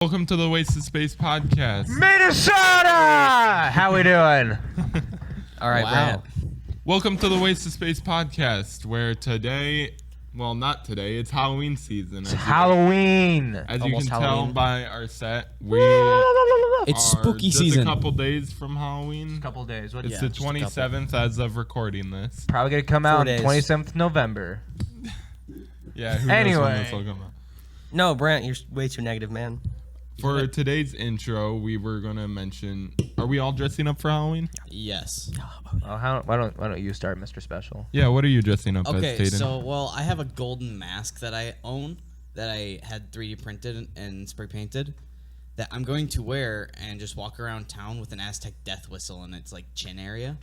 Welcome to the Wasted Space podcast. Minnesota! How we doing? All right, Brandt. Welcome to the Wasted Space podcast, where today, well, not today, it's Halloween season. It's Halloween. As you can tell by our set, It's are spooky just season. a couple days from Halloween. A couple days. What? It's the 27th as of recording this. Probably gonna come out 27th November. Yeah, who knows Anyway. when this will come out. No, Brandt, you're way too negative, man. For today's intro, we were going to mention, are we all dressing up for Halloween? Yes. Why don't you start, Mr. Special? Yeah, what are you dressing up as, Okay, Tadan? so, well, I have a golden mask that I own that I had 3D printed and spray painted that I'm going to wear and just walk around town with an Aztec death whistle in its, like, chin area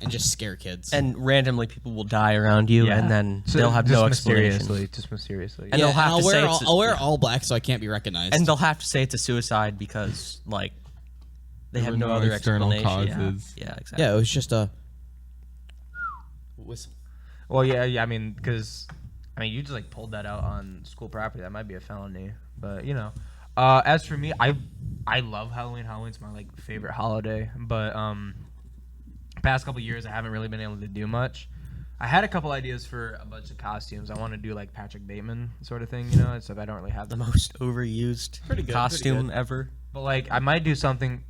and just scare kids. And randomly, people will die around you, and then they'll have no explanation. Just mysteriously. And they'll have to say I'll wear all black so I can't be recognized. And they'll have to say it's a suicide because, like, they There have were no no other external explanation. causes. Yeah, exactly. yeah, it was just a whistle. Well, yeah. I mean, because you just like pulled that out on school property. That might be a felony. But as for me, I love Halloween. Halloween's my like favorite holiday. But past couple years, I haven't really been able to do much. I had a couple ideas for a bunch of costumes. I want to do like Patrick Bateman sort of thing, except I don't really have The them. most overused costume ever. But like, I might do something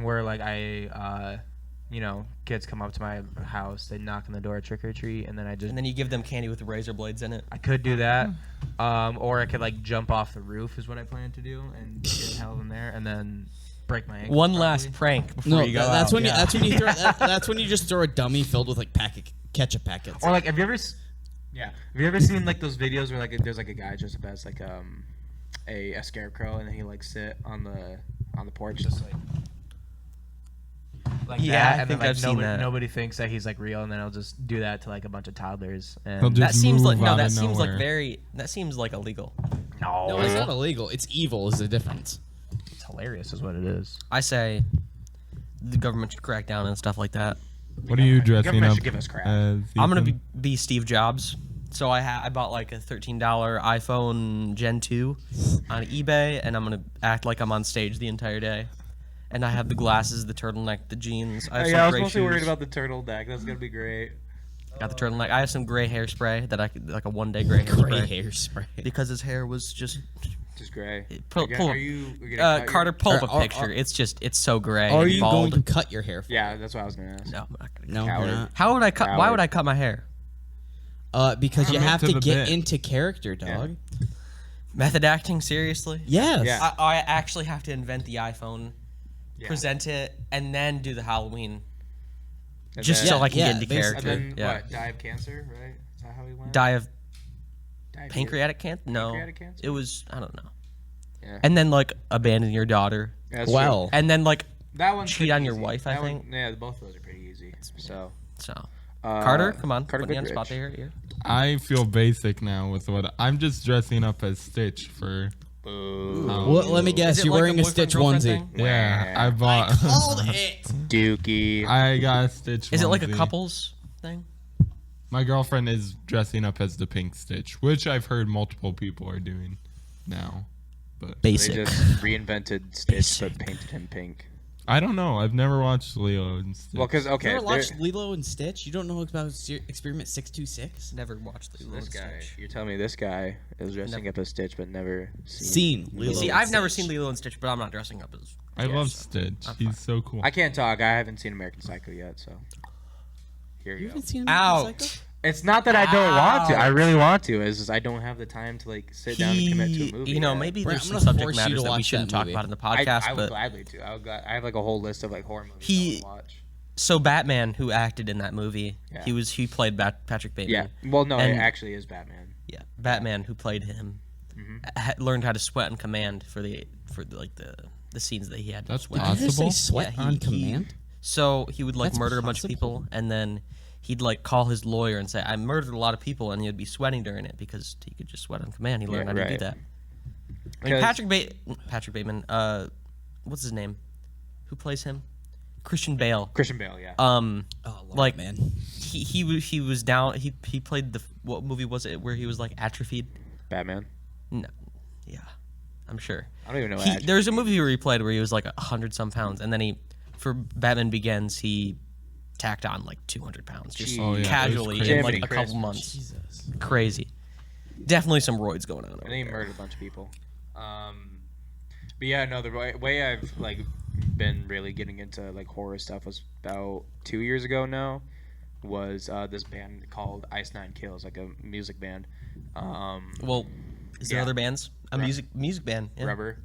where like kids come up to my house, they knock on the door, trick or treat, and then And then you give them candy with razor blades in it. I could do that, or I could like jump off the roof is what I plan to do and get held in there, and then break my ankle. One last prank before No, you go that's out. when you throw that's when you just throw a dummy filled with like ketchup packets. Or like, have you ever seen like those videos where like there's like a guy dressed up as like a scarecrow, and then he like sit on the porch just like Yeah, that, I and think then, like, I've seen that. Nobody thinks that he's like real, and then he'll just do that to like a bunch of toddlers. He'll And just That seems like move out that of seems like nowhere. that seems like illegal. No, it's not illegal. It's evil is the difference. it's hilarious, is what it is. I say the government should crack down and stuff like that. What are you dressing government up should give us crap. as? I'm gonna Ethan? be Steve Jobs. So I bought like a $13 iPhone Gen 2 on eBay, and I'm gonna act like I'm on stage the entire day. And I have the glasses, the turtleneck, the jeans. I have some gray shoes. the turtleneck. That's gonna be great. Got the turtleneck. I have some gray hairspray that I could like a one-day gray hairspray. Hairspray. Because his hair was just. Just gray. Pull, Carter, pull up a picture. It's so gray. Are and you bald. going to cut your hair? Yeah, that's what I was gonna ask. No, I'm not gonna. No, Coward. you're not. How would I cut? Why Coward. would I cut my hair? Because you Come have into to the get bit. into character, dog. Method acting? Seriously? Yes. Yeah. I actually have to invent the iPhone, present it, and then do the Halloween. Just then- so I can Yeah, get into basically. character. And then Yeah. what? Die of cancer, right? Is that how he went? Die of Diabetes. pancreatic cancer? No. Pancreatic cancer? It was, I don't know. Yeah. And then, like, abandon your daughter. Yeah, that's Well. true. And then, like, That one's cheat pretty on your easy. wife, I That think. One, yeah, both of those are pretty easy. So. Carter, come on. Carter Put me on the Goodrich. spot here. I feel basic now with what I'm just dressing up as Stitch for. Boo. Well, let me guess. Is it You're like wearing a boyfriend, Stitch girlfriend onesie. thing? Yeah, I bought. Called it. Dookie. I got a Stitch. Is it like a onesie. couples thing? My girlfriend is dressing up as the Pink Stitch, which I've heard multiple people are doing now. But They Basic. just reinvented Stitch but painted him pink. I don't know. I've never watched Leo and Stitch. Well, because You okay, ever there- watched Lilo and Stitch? You don't know about Experiment 626? Never watched the this guy. You're telling me this guy is dressing up as Stitch but never Seen Lilo. See, and I've never Stitch. seen Lilo and Stitch, but I'm not dressing up as. I love Stitch. He's so cool. I can't talk. I haven't seen American Psycho yet, so here You you go. haven't seen American Out. Psycho? It's not that I don't want to. I really want to. It's just I don't have the time to like sit down and commit to a movie. You know, yet. maybe Brent, there's I'm some gonna subject force you matters to that we watch shouldn't that talk movie. about in the podcast, I would but gladly to. I have like a whole list of like horror movies He- I want to watch. so Batman, who acted in that movie, Yeah. he played Patrick Bateman. Yeah. Well, no, it And- actually is Batman. Yeah, Batman, who played him, learned how to sweat on command for the scenes that he had to That's sweat. possible. Did you just say sweat Yeah, on he- command? So he would like That's murder a bunch of possible. people, and then he'd like call his lawyer and say, "I murdered a lot of people," and he'd be sweating during it because he could just sweat on command. He learned how to do right. that. I mean, Patrick Bateman. What's his name? Who plays him? Christian Bale. Christian Bale, yeah. Oh, Lord, Like, man. he was down. He played what movie was it where he was like atrophied? Batman. No, yeah. I'm sure. I don't even know. There's a movie where he played where he was like 100-some pounds, and then for Batman Begins, he tacked on like 200 pounds, just Oh, yeah, it was casually crazy. in like Jiminy a couple Christmas. months. Jesus. Crazy. Definitely some roids going on. And then he murdered a bunch of people. But yeah, no, the way I've like been really getting into like horror stuff was about 2 years ago now. Was this band called Ice Nine Kills, like a music band. Well, is there Yeah. other bands? A music band. Yeah. Rubber.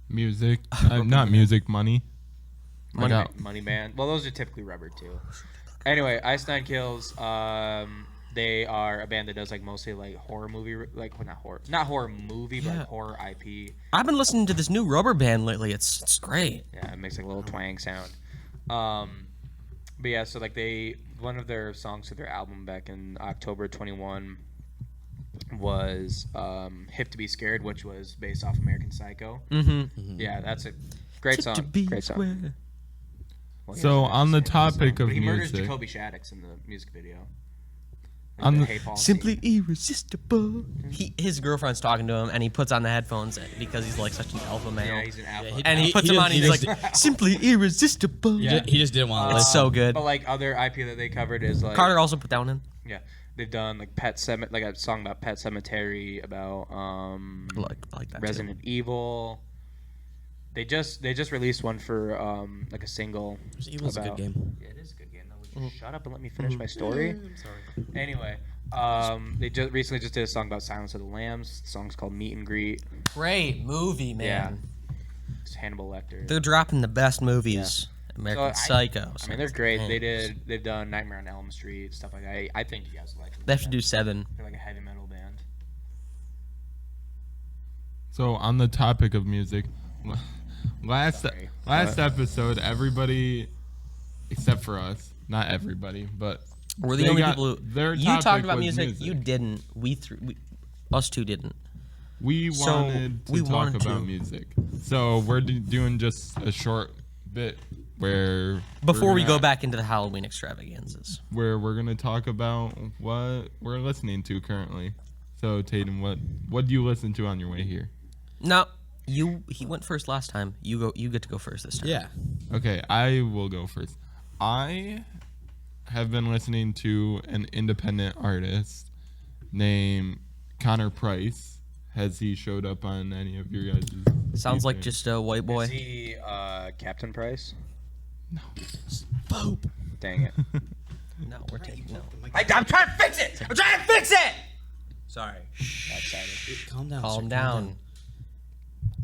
Music, not music, money. Money Band. Well, those are typically Rubber too. Anyway, Ice Nine Kills. They are a band that does like mostly like horror movie, like not horror movie, but Yeah. like horror IP. I've been listening to this new Rubber band lately. It's great. Yeah, it makes like a little twang sound. But yeah, so like one of their songs for their album back in October 21 was "Hip to Be Scared," which was based off American Psycho. Mm-hmm. Yeah, that's a great song. Great song. Well, he So doesn't on the have to sing topic song, of but he murders music- Jacoby Shaddix in the music video. Like On the the- Hey Paul Simply scene. irresistible. His girlfriend's talking to him, and he puts on the headphones because he's like such an alpha male. Yeah, he's an alpha. And he puts he them does- on, and he he's does- like, "Simply irresistible." Yeah, he just didn't want to It's listen. so good. But like other IP that they covered is like Carter also put that one in. Yeah, they've done like like a song about Pet Cemetery, about I like that. Resident Evil. They just released one for like a single. Resident Evil's a good about- game. Yeah, it is a good game. Though. Would you shut up and let me finish my story? I'm sorry. Anyway, they just recently did a song about Silence of the Lambs. The song's called Meet and Greet. Great movie, man. Yeah. It's Hannibal Lecter. They're dropping the best movies. American So Psycho. I mean, they're great. Man. They've done Nightmare on Elm Street, stuff like that. I think you guys like them. They have to do 7. They're like a heavy metal band. So on the topic of music, last Sorry. episode, everybody except for us, not everybody, but We're the they only got- people who. their You topic talked about was music. You didn't. Us two didn't. We So, wanted to we talk wanted about to. music. So we're doing just a short bit where Before we're we go gonna- back into the Halloween extravaganzas. where we're gonna talk about what we're listening to currently. So Tatum, what do you listen to on your way here? No, he went first last time. You get to go first this time. Yeah. Okay, I will go first. I have been listening to an independent artist named Connor Price. Has he showed up on any of your guys'? Sounds like YouTube? just a white boy. Is he Captain Price? Boop. Dang it. No, we're taking no. I'm trying to fix it! I'm trying to fix it! Sorry. Got excited. Calm down. Calm sir, down.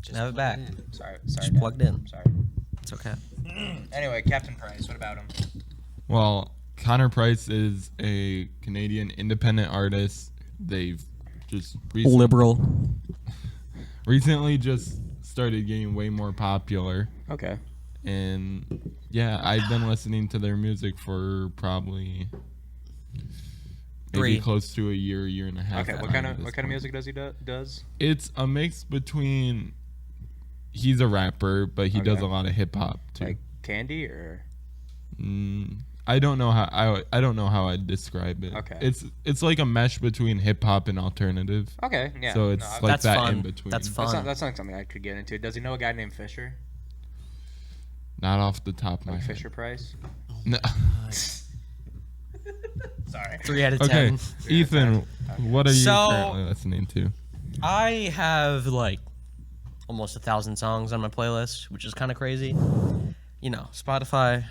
Just Have it plug back. in. Sorry. Just Dad. plugged in. Sorry. It's okay. Anyway, Captain Price. What about him? Well, Connor Price is a Canadian independent artist. They've just recently just started getting way more popular. Okay. And yeah, I've been listening to their music for probably maybe 3. close to a year and a half. Okay. now What kind at of this point. music does he does? It's a mix between. He's a rapper, but he does Okay. a lot of hip hop too. Like Candy or? I don't know how I don't know how I'd describe it. Okay. It's like a mesh between hip hop and alternative. Okay. Yeah. So it's no, like That's that fun. in between. That's fun. That's not something I could get into. Does he know a guy named Fisher? Not off the top of my Like head. Fisher Price? No. Sorry. 3 out of Okay, 10. Ethan, what are you So- currently listening to? I have like almost 1,000 songs on my playlist, which is kind of crazy. You know, Spotify.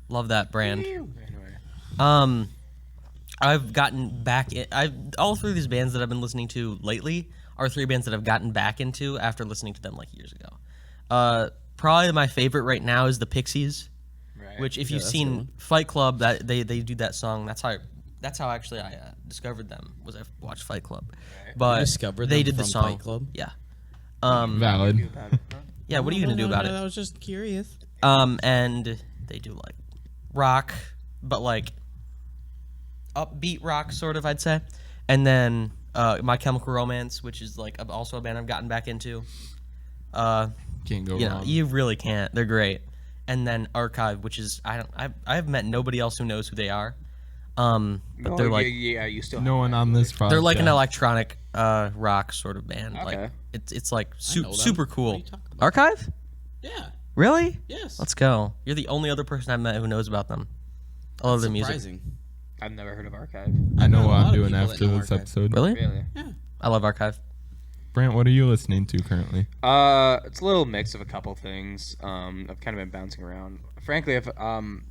Love that brand. Anyway. I've gotten back. All 3 of these bands that I've been listening to lately are 3 bands that I've gotten back into after listening to them like years ago. Probably my favorite right now is the Pixies, Right. which if Yeah, you've that's a good seen one. Fight Club, that they do that song. That's how actually I discovered them. Was I watched Fight Club, but discovered they them did the from song. Fight Club? Yeah. Valid. Yeah. What are you gonna do about it? I was just curious. And they do like rock, but like upbeat rock, sort of, I'd say. And then My Chemical Romance, which is like also a band I've gotten back into. Can't go You know, wrong. you really can't. They're great. And then Archive, which is I've met nobody else who knows who they are. But they're like yeah, you still. No one on this podcast. they're like an electronic rock sort of band. Okay. Like it's like I know them. super What are cool. you talking about? Archive? Yeah. Really? Yes. Let's go. You're the only other person I've met who knows about them. I love their music. Surprising. I've never heard of Archive. I know know a what lot I'm of doing people that after know this Archive. episode. Really? Really? I love Archive. Brant, what are you listening to currently? It's a little mix of a couple things. I've kind of been bouncing around. Frankly, if I'm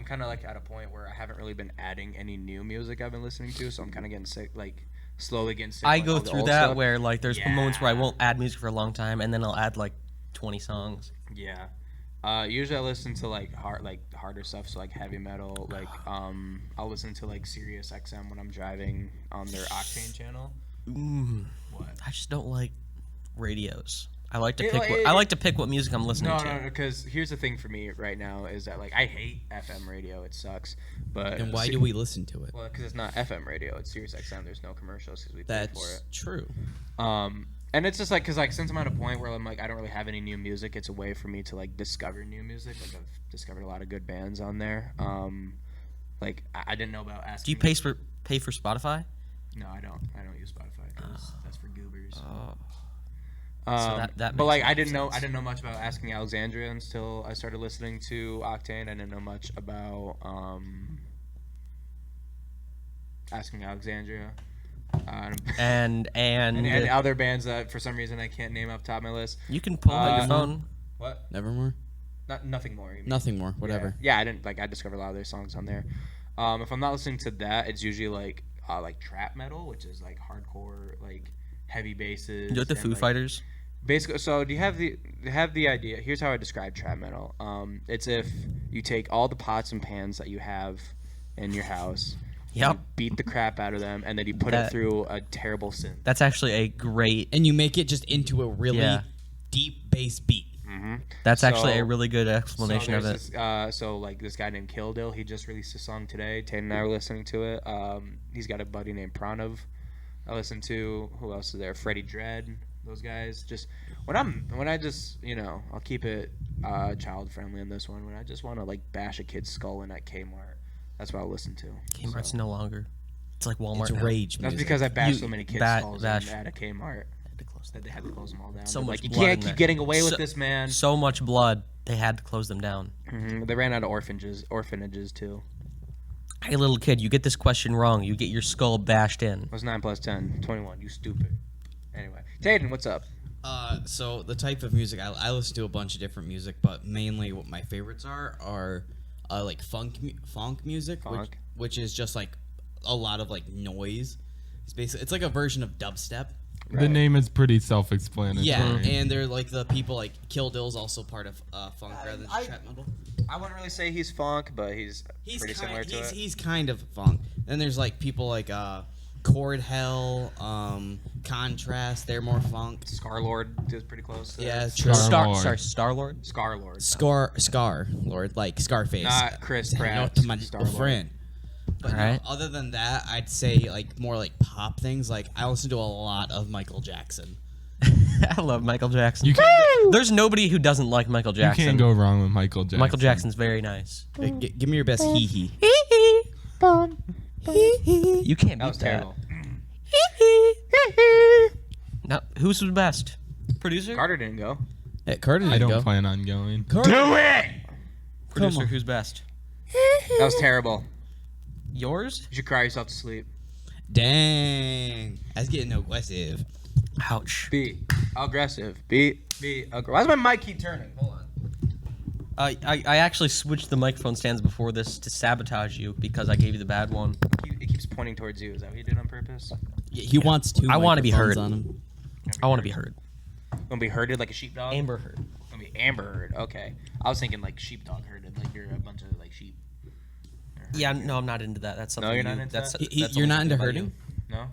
kind of like at a point where I haven't really been adding any new music I've been listening to, so I'm kind of getting sick, like slowly getting sick. I of, like, go all the through old that stuff. where like there's moments where I Yeah. won't add music for a long time, and then I'll add like 20 songs. Yeah. Usually I listen to like harder stuff, so like heavy metal. Like I'll listen to like Sirius XM when I'm driving on their Octane channel. What? I just don't like radios. I like to It- pick. it- I like to pick what music I'm listening No, to. no, because here's the thing for me right now is that like I hate FM radio. It sucks. But And why do we listen to it? Well, because it's not FM radio. It's Sirius XM. There's no commercials because we pay for That's it. true. And it's just like because like since I'm at a point where I'm like I don't really have any new music, it's a way for me to like discover new music. Like I've discovered a lot of good bands on there. Like I didn't know about asking. Do you pay for Spotify? No, I don't. I don't use Spotify. 'Cause that's for goobers. So that But makes like a lot of sense. I didn't know much about Asking Alexandria until I started listening to Octane. I didn't know much about Asking Alexandria. And And other bands that for some reason I can't name off the top of my list. you can pull out your phone. What? Nevermore. Nothing more. you mean? Nothing more. Whatever. Yeah, I didn't like. I discovered a lot of their songs on there. If I'm not listening to that, it's usually like trap metal, which is like hardcore, like heavy basses. You like the and, Foo like, Fighters? Basically, so do you have the idea? Here's how I describe trap metal. It's if you take all the pots and pans that you have in your house, Yep. you beat the crap out of them, and then you put it That- through a terrible synth. That's actually a great. And you make it just into a really Yeah. deep bass beat. That's actually So- a really good explanation of it. So like this guy named Killdil, he just released a song today. Tate and I were listening to it. He's got a buddy named Pranav. I listened to who else is there? Freddie Dredd. Those guys. Just when I just I'll keep it child friendly in this one. When I just want to like bash a kid's skull in at Kmart, that's what I'll listen to. Kmart's So, no longer. It's like Walmart. It's now. rage that's music. because I bashed You so many kids' ba- skulls bash- at a Kmart Had to close that they had to close them all down. So They're much like you blood can't in keep that. getting away with So- this, man. So much blood, they had to close them down. They ran out of orphanages too. Hey, little kid, you get this question wrong. You get your skull bashed in. What's 9 plus 10? 21. You stupid. Anyway, Taden, what's up? So the type of music I listen to a bunch of different music, but mainly what my favorites are like funk music, Funk. which is just like a lot of like noise. It's like a version of dubstep. The name is pretty self-explanatory. Yeah, and they're like the people like Kill Dill's also part of funk rather than trap metal. I wouldn't really say he's funk, but he's pretty similar to it. He's kind of funk. Then there's like people like Chord Hell, Contrast. They're more funk. Scarlord is pretty close. To Yeah, it. true. Star-Lord. Star-Lord? Scarlord. Scar Lord, like Scarface. Not Chris Say hello Pratt. to my Star-Lord. friend. But no, Alright. other than that, I'd say like more like pop things. Like I listen to a lot of Michael Jackson. I love Michael Jackson. You can't, There's nobody who doesn't like Michael you Jackson. can't go wrong with Michael Jackson. Michael Jackson's very nice. Give me your best hee hee. You can't beat That was terrible. Now, who's the best? Producer? Carter didn't go. Hey, Carter I didn't don't go. plan on going. Carter. Do it! Producer, on. who's best? That was terrible. Yours? You should cry yourself to sleep. Dang, that's getting aggressive. Ouch. Be aggressive. Be aggressive. Why does my mic keep turning? Hold on. I actually switched the microphone stands before this to sabotage you because I gave you the bad one. It keeps pointing towards you. Is that what you did on purpose? Yeah, he wants two. I wanna be microphones heard. on him. I want to be heard. Gonna be herded like a sheepdog? Amber Heard. Gonna be amber herd. Okay. I was thinking like sheepdog herded, like you're a bunch of like sheep. Yeah, no, I'm not into that. That's something. No, you're you- not into that's, that? that's You're something not into about herding? you. No.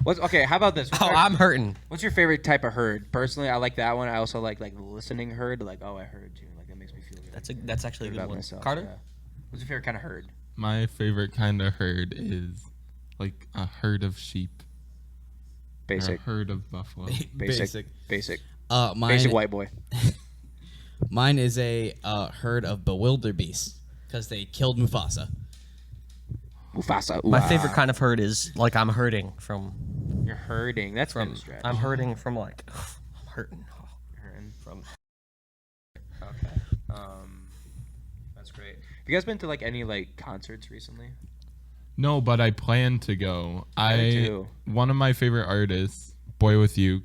What's okay? How about this? Oh, I'm hurting. What's your favorite type of herd? Personally, I like that one. I also like listening herd. Like, oh, I heard you. Like that makes me feel good. That's actually a good about one. myself. Carter? Yeah. What's your favorite kind of herd? My favorite kind of herd is like a herd of sheep. Or Basic. a herd of buffalo. Basic. Basic. Mine, Basic white boy. mine is a herd of bewilderbeasts because they killed Mufasa. Mufasa. My favorite kind of herd is like I'm hurting from. You're hurting. That's from been a stretch. I'm hurting from like I'm hurting. Hurting. From Okay. That's great. Have you guys been to like any like concerts recently? No, but I plan to go. too. One of my favorite artists, Boy With You.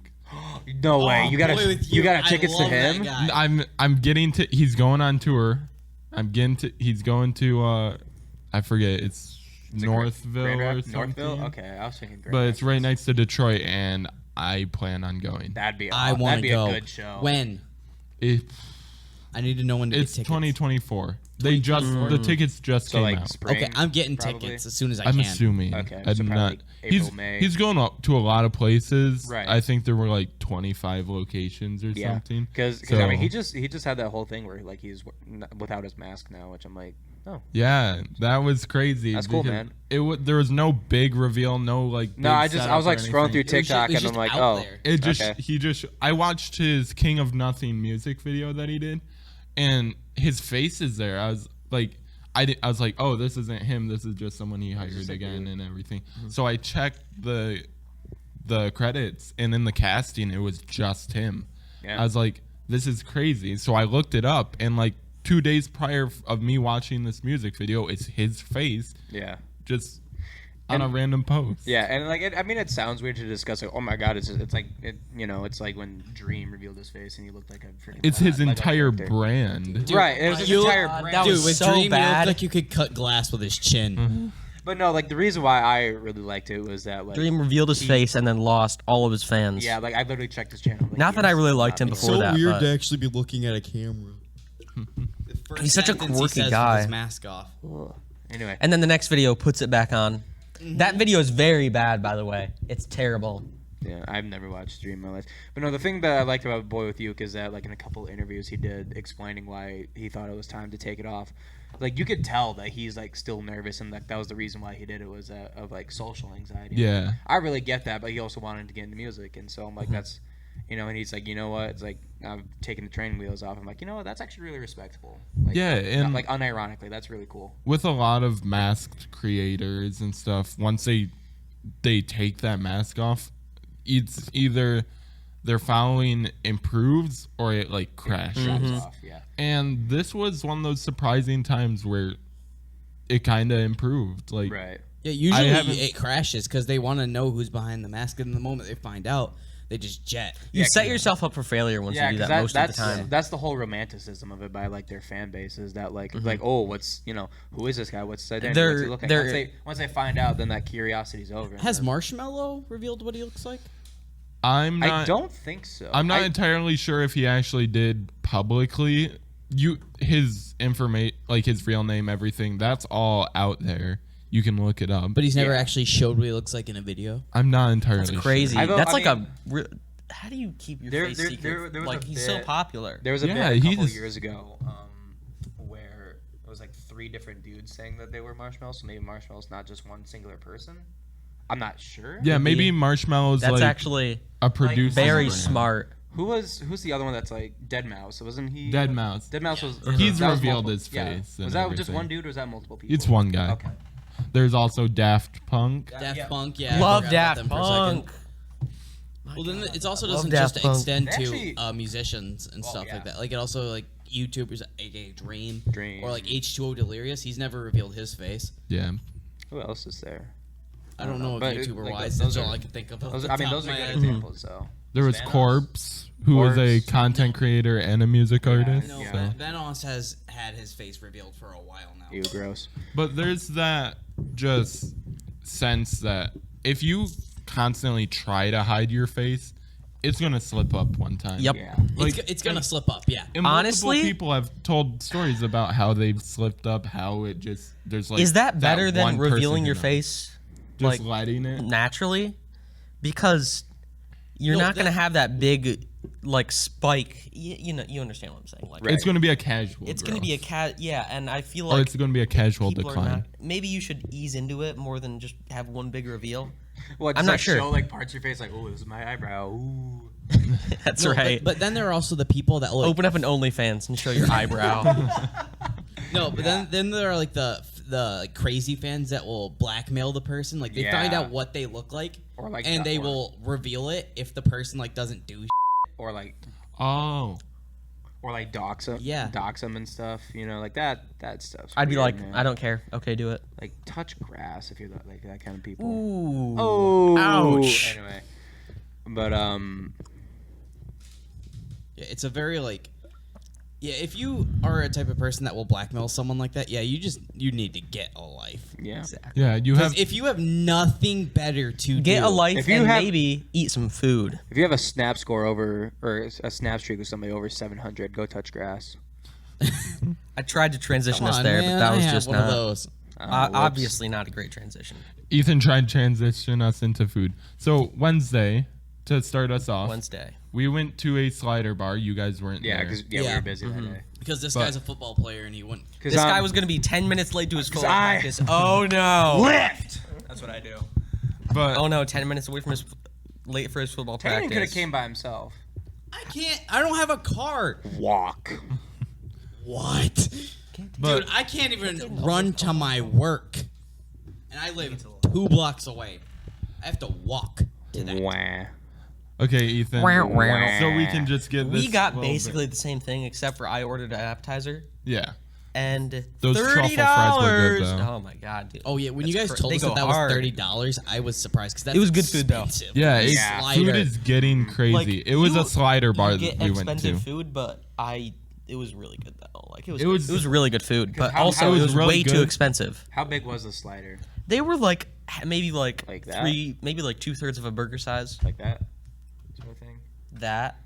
No way. You got Boy With you got I tickets to love that him? guy. I'm getting to. He's going on tour. He's going to. I forget. It's Is it Northville Grand or Rap- something. Northville? Okay, I was thinking Grand But it's right Rapids. next to Detroit, and I plan on going. That'd be I want that'd to be go. a good show. When? It, I need to know when to it's get tickets. 2024. They just the tickets just So came like out. spring. Okay, I'm getting probably? tickets as soon as I I'm can. assuming. Okay, I'm so probably not. like April, he's May. he's going up to a lot of places. Right. I think there were like 25 locations or Yeah, something. because I mean So- he just had that whole thing where like he's without his mask now, which I'm like, oh Yeah, that was crazy. That's cool, because man. There was no big reveal, no like. no, big I was like setup or scrolling through anything. TikTok It was and I'm just like, out oh, there. It just okay. I watched his King of Nothing music video that he did, and his face is there. I was like, I was like, oh, this isn't him. This is just someone he hired just a again dude. and everything. So I checked the credits, and in the casting, it was just him. Yeah. I was like, this is crazy. So I looked it up, and like 2 days prior of me watching this music video, it's his face yeah. just on a And- random post. Yeah, and like I mean, it sounds weird to discuss. Like, oh my god, it's like it's like when Dream revealed his face and he looked like a freaking. It's his like a entire character. brand. Right, it was his You- entire that brand. was Dude, with so Dream, bad. it looked like you could cut glass with his chin. But no, like the reason why I really liked it was that like Dream revealed his face and then lost all of his fans. Yeah, like I literally checked his channel. Like, Not that I really liked him before that. but actually be looking at a camera. He's such a quirky guy. With his mask off. Anyway, And then the next video puts it back on. That video is very bad, by the way. It's terrible. yeah, I've never watched Dream in my life. But no, the thing that I liked about Boy With You is that like in a couple interviews he did explaining why he thought it was time to take it off. Like you could tell that he's like still nervous and like that was the reason why he did it was of like social anxiety. Yeah. I really get that, but he also wanted to get into music, and so I'm like that's. And he's like, you know what? It's like I'm taking the training wheels off. I'm like, you know what? That's actually really respectable. Like, Yeah, and- like unironically, that's really cool. With a lot of masked creators and stuff, once they take that mask off, it's either their following improves or it like crashes. Drops off, yeah. And this was one of those surprising times where it kind of improved. Like, Right. Yeah, I usually haven't- it crashes because they want to know who's behind the mask, and the moment they find out, they just jet. You set yourself up for failure once you do that most of the time. That's the whole romanticism of it by like their fan base is that like what's who is this guy? What's his identity? What's he look like? Once they find out, then that curiosity's over. Has Marshmallow revealed what he looks like? I'm not. I don't think so. I'm not entirely sure if he actually did publicly. His information, like his real name, everything, that's all out there. You can look it up. But he's never Yeah. actually showed what he looks like in a video. I'm not entirely That's crazy. I That's I like mean- how do you keep your There- face there- secret? there was Like a he's so bit- popular. There was a Yeah, bit a couple he's- years ago where it was like 3 different dudes saying that they were Marshmallow. So maybe Marshmallow's not just one singular person. I'm not sure. Yeah, maybe be. Marshmallow's That's like actually a producer. very brand. smart. Who's the other one that's like Dead Mouse? Wasn't he? Dead Mouse. Dead Mouse was. He's that was revealed multiple- his face and Was that just everything. one dude or was that multiple people? It's one guy. Okay. There's also Daft Punk. Daft Punk, yeah. I Love forgot about Daft them for a second. Punk. Well, then it also Love doesn't Daft just Punk. extend They actually- to musicians and stuff yeah. like that. Like it also like YouTubers, aka Dream, Dream. or like H2O Delirious. He's never revealed his face. Yeah. Who else is there? I don't know if But YouTuber like, wise. those That's all are- I can think of. Those are good Mm-hmm. examples. So There was Vanos? Corpse, who was a Corpse. content creator and a music artist. No, Yeah. Vanos has had his face revealed for a while now. Ew, gross. But there's that just sense that if you constantly try to hide your face, it's gonna slip up one time. Yep. Yeah. Like, It's gonna slip up, yeah. and multiple Honestly- people have told stories about how they've slipped up, how it just there's like Is that better than one person revealing who your knows. face Just like letting it. naturally? Because you're No, not gonna that- have that big like spike. You know, you understand what I'm saying? Like, Right. It's gonna be a casual. it's gonna be a yeah. And I feel Or like it's gonna be a casual people are decline. not. Maybe you should ease into it more than just have one big reveal. Well, I'm not sure. Show like parts of your face, like, oh, this is my eyebrow. Ooh. That's No, right. But then there are also the people that like Open up an OnlyFans and show your eyebrow. no, but then there are like the like, crazy fans that will blackmail the person. Like they find Yeah. out what they look like, or like, and they will reveal it if the person like doesn't do or like Oh. or like dox them, Yeah. dox them and stuff. You know, like that stuff. I'd be like, I don't care. Okay, do it. like touch grass if you're like that kind of people. Ooh. Oh, Ouch. Anyway, but Yeah, it's a very like, yeah. If you are a type of person that will blackmail someone like that, yeah, you need to get a life. yeah. Yeah, you Because have. if you have nothing better to Get do, a life If you and have- maybe eat some food. If you have a snap score over or a snap streak with somebody over 700, go touch grass. I tried to transition Come us on, there, man, but that I was have just one not. of those. Whoops. Obviously not a great transition. Ethan tried to transition us into food. So Wednesday, to start us off, Wednesday. we went to a slider bar. You guys weren't Yeah, there. because we Yeah. were busy that day. Because this But- guy's a football player and he wouldn't. This guy was going to be 10 minutes late to his football I- practice. Oh, no. lift. That's what I do. But Oh, no. 10 minutes away from his late for his football Tannen could have practice. came by himself. I can't. I don't have a car. Walk. What? But- Dude, I can't even run to my work. And I live 2 blocks away. I have to walk to that. Wah. okay, Ethan. Wow, wow. So we can just get this. We got little bit- basically the same thing, except for I ordered an appetizer. Yeah. And Those truffle $30. fries were good, though. Oh, my God, dude. Oh yeah, when you That's guys told they us go that that hard. was $30, I was surprised because It was good food, though. Yeah, it's, Yeah. food is getting crazy. Like, it was you- a slider bar you that get we went to. expensive food, but it was really good though. Like it It was- really good food, but how- also how it was was really way too good. expensive. How big was the slider? They were like maybe like that? maybe like 2/3 of a burger size. Like that sort of thing? That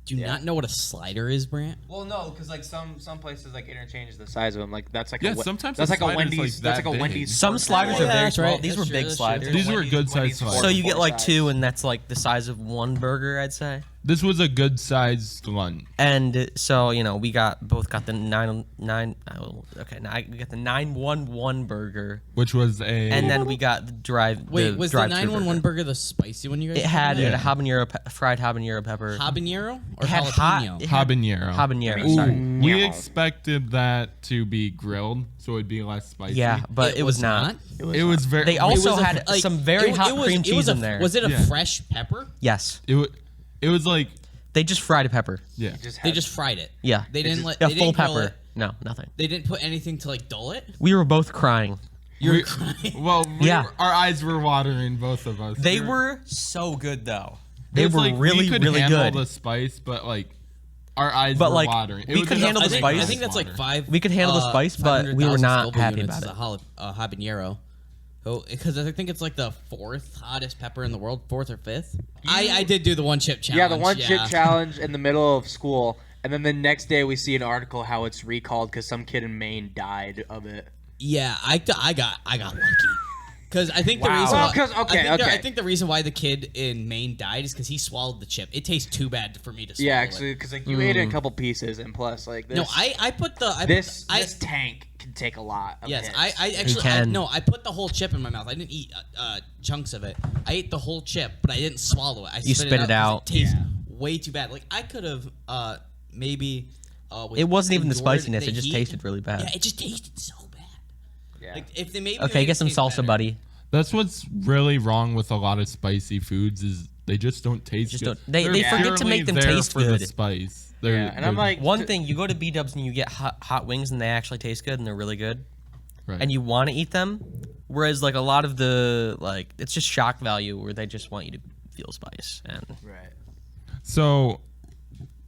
Do you not know what a slider is, Brant? Well, no, because like some places like interchange the size of them. Like that's like Yeah, a Wa- sometimes that's the like a slider's, Wendy's. like, that's that like a big. Wendy's. some sports sliders bar. are very that's small. right. These That's were true, big that's true. sliders. These were good size sliders. So you get like 44 two, and that's like the size of one burger, I'd say. This was a good sized lunch. And so we both got the 911 burger, Which was a. and then we got the Wait, was the drive-thru 911 burger. burger the spicy one you guys? It had Yeah. a fried habanero pepper. habanero or It had hot- jalapeno? it had habanero. Habanero, Ooh, sorry. we expected that to be grilled, so it'd be less spicy. Yeah, but it was not. It was very. They also was a had like, some very hot cream it was cheese a- in there. Was it a Yeah. fresh pepper? Yes, It was like. they just fried a pepper. Yeah. They just fried it. Yeah, They didn't let. a they full didn't grill pepper. it. No, nothing. They didn't put anything to like dull it. We were both crying. You were We- crying. Well, Yeah. our eyes were watering, both of us. They were so good though. They It was were like, really, we could really handle good. the spice, but like our eyes But, were like, watering. It we was could just handle a the I spice. think that's like water. 5. We could handle the spice, but we were 500,000 not Scoville happy units about is it. a habanero. Oh, because I think it's like the 4th hottest pepper in the world, 4th or 5th. I did do the one chip challenge. Yeah, the one chip challenge in the middle of school, and then the next day we see an article how it's recalled because some kid in Maine died of it. Yeah, I got lucky. Because I think the Wow. reason Well, why, 'cause- okay, okay. I think the reason why the kid in Maine died is because he swallowed the chip. It tastes too bad for me to swallow. Yeah, it. actually, because like you ate it in a couple pieces, and plus like this. No, I put the this tank can take a lot. Of yes, hits. I actually can. I put the whole chip in my mouth. I didn't eat chunks of it. I ate the whole chip, but I didn't swallow it. I You spit it out. 'cause It tastes way too bad. Like I could have maybe. It wasn't even the endured spiciness; the it just heat. tasted really bad. Yeah, it just tasted so bad. Yeah. Like if they maybe Okay, made get it some taste salsa, better. buddy. That's what's really wrong with a lot of spicy foods is they just don't taste Just good. don't- they They're forget to purely make them there taste for the good. spice. Yeah, and I'm like One thing, you go to B-Dubs and you get hot wings and they actually taste good and they're really good, right. and you want to eat them. Whereas like a lot of the it's just shock value where they just want you to feel spice. And right. So,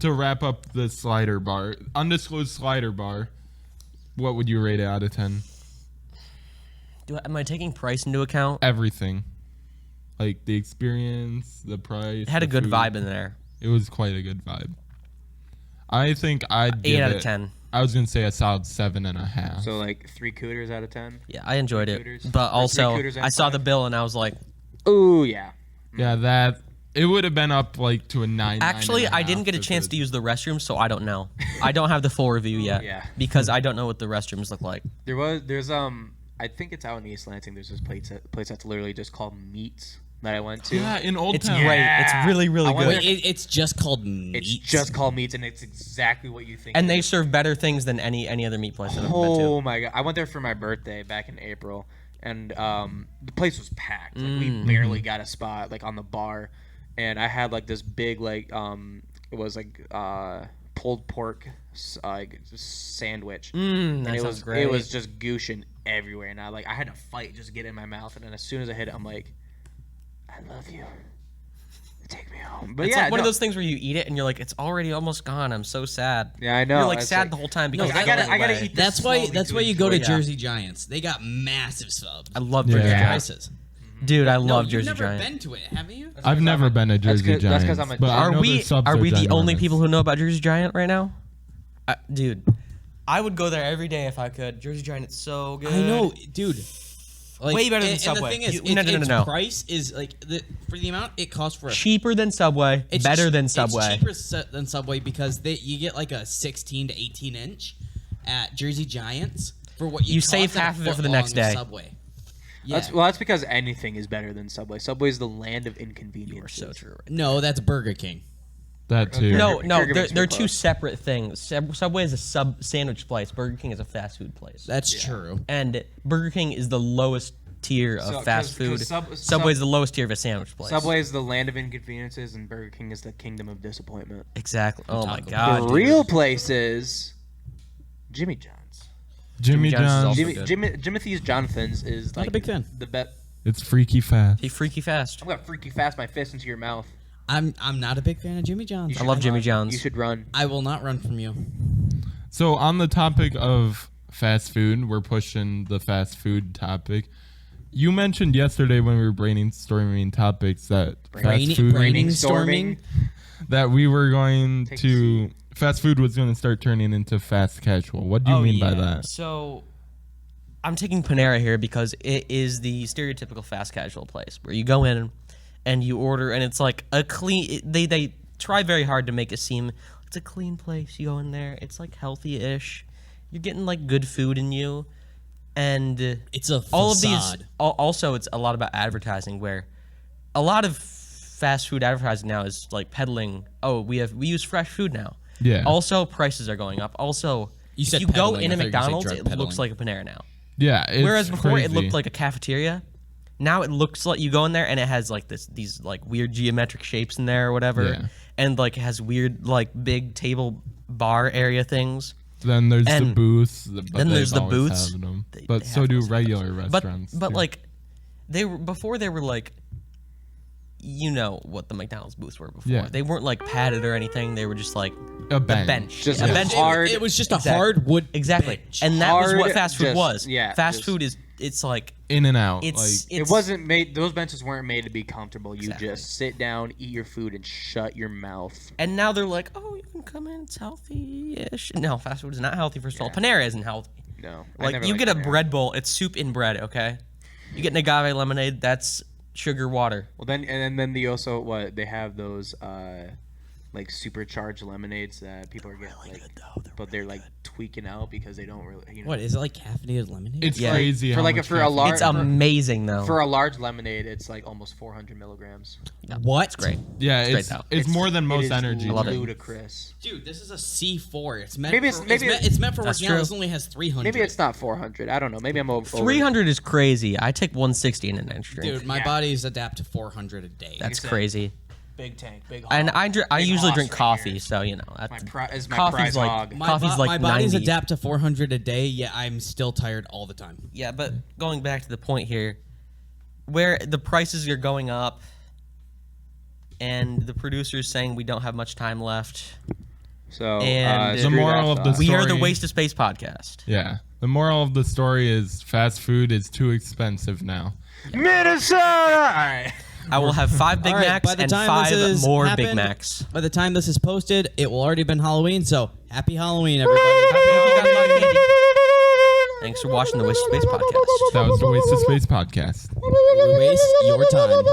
to wrap up the slider bar, undisclosed slider bar, what would you rate it out of 10? am I taking price into account? Everything. Like the experience, the price. It had a the good food. vibe in there. It was quite a good vibe. I think I'd 8 give out it, of 10. I was gonna say a solid 7.5. So like 3 cooters out of 10. Yeah, I enjoyed it. Cooters? But Or 3 also, cooters out I of saw 5? the bill and I was like, Ooh yeah. yeah, that it would have been up like to a 9. actually, I didn't get a chance to use the restroom, so I don't know. I don't have the full review yet. Yeah. Because I don't know what the restrooms look like. There's I think it's out in East Lansing. There's this place that's literally just called Meats that I went to. Yeah, in Old It's Town. great. It's really, really I went good. there- It's just called meat. It's just called Meats, and it's exactly what you think. And it they is. serve better things than any other meat place I've ever been Oh to. my god! I went there for my birthday back in April, and the place was packed. Like we barely got a spot like on the bar, and I had like this big like it was like pulled pork like sandwich, and That it sounds was great. it was just gooshing everywhere, and I had to fight just to get it in my mouth, and then as soon as I hit it, I'm like, I love you. Take me home. But It's yeah, like one of no. those things where you eat it and you're like, it's already almost gone. I'm so sad. Yeah, I know. You're like It's sad like- the whole time because No, I it's gotta- going I gotta away. eat this That's why. slowly That's to why you go to enjoy it. Jersey Giants. They got massive subs. I love Yeah. Jersey Yeah. Giants. Prices. Dude, I No, love you've Jersey never Giants. been to it, haven't you? I've never been a Jersey that's Giants. 'cause I'm a but I Are know we their subs are we the only ginormous. people who know about Jersey Giant right now? Dude, I would go there every day if I could. Jersey Giant, it's so good. I know, dude. Like, Way better than and Subway. the thing is, You- no, its no. price is like for the amount it costs for a Cheaper than Subway. It's Better than It's Subway. cheaper than Subway because you get like a 16 to 18 inch at Jersey Giants for what You cost save at a half of it foot for the long next of day. Subway. Yeah. That's because anything is better than Subway. Subway is the land of inconvenience. You are so true. Right? No, that's Burger King. That too. No, Burger King's they're pretty two close. separate things. Subway is a sandwich place. Burger King is a fast food place. That's true. And Burger King is the lowest tier of So, fast 'cause food. Subway Subway is the lowest tier of a sandwich place. Subway is the land of inconveniences, and Burger King is the kingdom of disappointment. Exactly. Oh my Taco god. the dude. real place is Jimmy John's. Jimmy John's is John's. also Jimmy, good. Jimothy's Jonathan's is Not like a big fan. The bet. It's freaky fast. He freaky fast. I'm gonna freaky fast my fist into your mouth. I'm not a big fan of Jimmy John's. I love Jimmy You John's. should run. I will not run from you. So on the topic of fast food, we're pushing the fast food topic. You mentioned yesterday when we were brainstorming topics that fast food Brainstorming. that we were going Take a to fast food was going to start turning into fast casual. What do you mean by that? So, I'm taking Panera here because it is the stereotypical fast casual place where you go in and you order, and it's like a clean. They try very hard to make it seem it's a clean place. You go in there, it's like healthy-ish. You're getting like good food in you, and It's a all of these. facade. Also, it's a lot about advertising where a lot of fast food advertising now is like peddling. Oh, we use fresh food now. Yeah. Also, prices are going up. Also, You if said you go peddling. in I a thought you said McDonald's, drug it peddling. looks like a Panera now. Yeah. It's Whereas before it crazy. looked like a cafeteria. Now it looks like you go in there and it has like these like weird geometric shapes in there or whatever, Yeah. and like it has weird like big table bar area things. Then there's the and booths. But then there's they've the always booths. had them. They But so have do those regular But restaurants. but too. like they were before they were like, you know what the McDonald's booths were before. Yeah. They weren't like padded or anything. They were just like a a bench. bench. Just a a bench. hard- It was just a Exactly. hard wood Exactly. bench. And that was what Hard, fast food just- was. yeah, Fast just- food is it's like In and out. it's like It wasn't made. Those benches weren't made to be comfortable. You Exactly. just sit down, eat your food, and shut your mouth. And now they're like, oh, you can come in, it's healthy-ish. No, fast food is not healthy. First of all, Panera isn't healthy. No, I Like never you liked get a Panera. bread bowl, it's soup in bread. Okay, you get an agave lemonade, that's sugar water. Well, then they also they have those like supercharged lemonades that people are getting but they're like tweaking out because they don't really What is it like caffeinated lemonade? it's Yeah. crazy. For how like much for a caffeine- large It's amazing though. for a large lemonade, it's like almost 400 milligrams. What? It's great. Yeah, Straight it's out. it's more than It most is energy. I love it. ludicrous. Dude, this is a C4. It's meant Maybe for, it's- maybe it's meant for That's working out. true. This only has 300. Maybe it's not 400. I don't know. Maybe I'm over. 300 is crazy. I take 160 in an energy drink. Dude, my Yeah. body's adapt to 400 a day. That's said. crazy. Big tank, big. And hog. I Big usually hoss drink right coffee, here. so you know My that's is my coffee's prize like hog. coffee's like my body's 90. adapt to 400 a day, yet I'm still tired all the time. Yeah, but going back to the point here, where the prices are going up, and the producer's saying we don't have much time left. So And The moral of the We are the Story. Waste of Space podcast. Yeah. The moral of the story is fast food is too expensive now. Minnesota. All right. I will have 5 Big All right, Macs by the and time 5 this is more Big happened- Macs. By the time this is posted, it will already been Halloween, so happy Halloween, everybody. Thanks for watching the Waste of Space podcast. That was the Waste of Space podcast. Waste your time.